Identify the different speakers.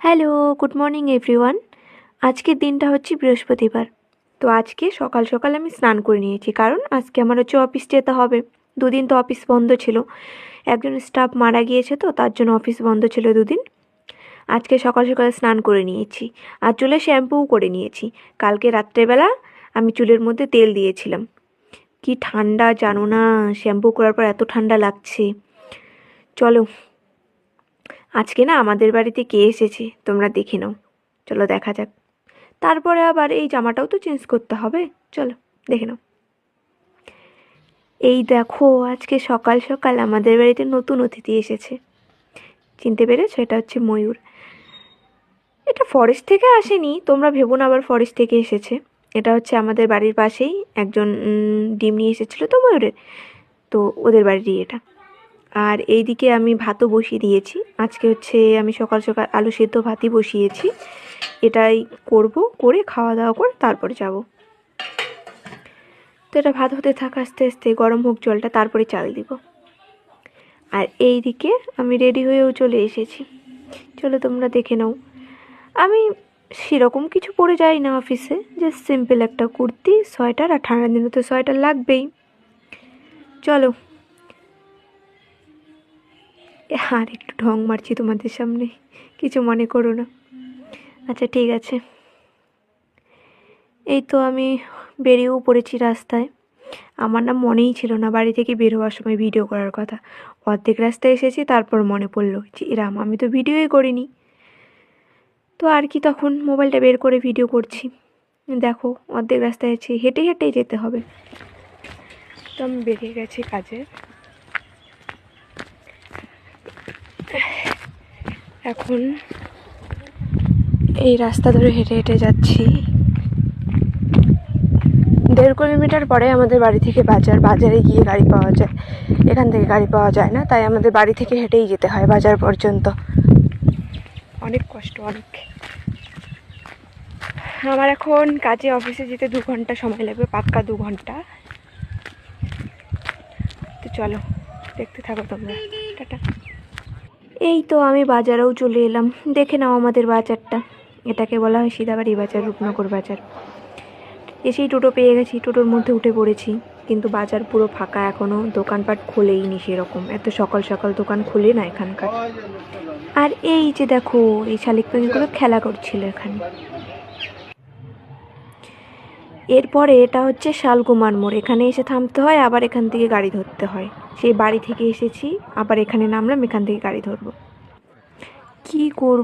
Speaker 1: Hello, good morning everyone. আজকের দিনটা হচ্ছে বৃহস্পতিবার। তো আজকে সকাল সকাল আমি স্নান করে নিয়েছি, কারণ আজকে আমার হচ্ছে অফিস যেতে হবে। দুদিন তো অফিস বন্ধ ছিল, একজন স্টাফ মারা গিয়েছে, তো তার জন্য অফিস বন্ধ ছিল দুদিন। আজকে সকাল সকাল স্নান করে নিয়েছি, আর চুলে শ্যাম্পুও করে নিয়েছি। কালকে রাত্রেবেলা আমি চুলের মধ্যে তেল দিয়েছিলাম। কি ঠান্ডা জানো না, শ্যাম্পু করার পর এত ঠান্ডা লাগছে। চলো, আজকে না আমাদের বাড়িতে কে এসেছে তোমরা দেখে নাও। চলো দেখা যাক। তারপরে আবার এই জামাটাও তো চেঞ্জ করতে হবে, চলো দেখে নাও। এই দেখো, আজকে সকাল সকাল আমাদের বাড়িতে নতুন অতিথি এসেছে। চিনতে পেরেছো? এটা হচ্ছে ময়ূর। এটা ফরেস্ট থেকে আসেনি, তোমরা ভেবো না আবার ফরেস্ট থেকে এসেছে। এটা হচ্ছে আমাদের বাড়ির পাশেই একজন ডিম নিয়ে এসেছিলো তো ময়ূরের, তো ওদের বাড়িরই এটা। আর এইদিকে আমি ভাতও বসিয়ে দিয়েছি। আজকে হচ্ছে আমি সকাল সকাল আলু সেদ্ধ ভাতই বসিয়েছি। এটাই করব, করে খাওয়া দাওয়া করে তারপরে যাব। তো এটা ভাত হতে থাক, আস্তে আস্তে গরম হোক জলটা, তারপরে চাল দিব। আর এই দিকে আমি রেডি হয়েও চলে এসেছি, চলো তোমরা দেখে নাও। আমি সেরকম কিছু পরে যাই না অফিসে, জাস্ট সিম্পল একটা কুর্তি, সোয়েটার, আর ঠান্ডার দিনে তো সোয়েটার লাগবেই। চলো, আর একটু ঢং মারছি তোমাদের সামনে, কিছু মনে করো না। আচ্ছা ঠিক আছে। এই তো আমি বেরিয়েও পড়েছি রাস্তায়। আমার না মনেই ছিল না বাড়ি থেকে বের হওয়ার সময় ভিডিও করার কথা। অর্ধেক রাস্তায় এসেছি, তারপর মনে পড়লো যে এরাম আমি তো ভিডিওই করিনি। তো আর কি, তখন মোবাইলটা বের করে ভিডিও করছি। দেখো, অর্ধেক রাস্তায় আছি, হেঁটে হেঁটেই যেতে হবে। তো আমি বেরিয়ে গেছি কাজে। এখন এই রাস্তা ধরে হেঁটে হেঁটে যাচ্ছি। 1.5 কিলোমিটার পরে আমাদের বাড়ি থেকে বাজার, বাজারে গিয়ে গাড়ি পাওয়া যায়। এখান থেকে গাড়ি পাওয়া যায় না, তাই আমাদের বাড়ি থেকে হেঁটেই যেতে হয় বাজার পর্যন্ত। অনেক কষ্ট, অনেক। আমার এখন কাজে অফিসে যেতে 2 ঘন্টা সময় লাগবে, পাক্কা 2 ঘন্টা। তো চলো দেখতে থাকো তোমরা, টাটা। এই তো আমি বাজারেও চলে এলাম। দেখে নাও আমাদের বাজারটা, এটাকে বলা হয় সিদাবাড়ি বাজার, রূপনগর বাজার। এসেই টোটো পেয়ে গেছি, টোটোর মধ্যে উঠে পড়েছি। কিন্তু বাজার পুরো ফাঁকা, এখনও দোকানপাট খোলেইনি সেরকম, এত সকাল সকাল দোকান খোলে না এখানকার। আর এই যে দেখো, এই শালিক পাখিগুলো খেলা করছিল এখানে। এরপরে এটা হচ্ছে শালকুমার মোড়, এখানে এসে থামতে হয়, আবার এখান থেকে গাড়ি ধরতে হয়। সেই বাড়ি থেকে এসেছি, আবার এখানে নামলাম, এখান থেকে গাড়ি ধরবো। কি করব।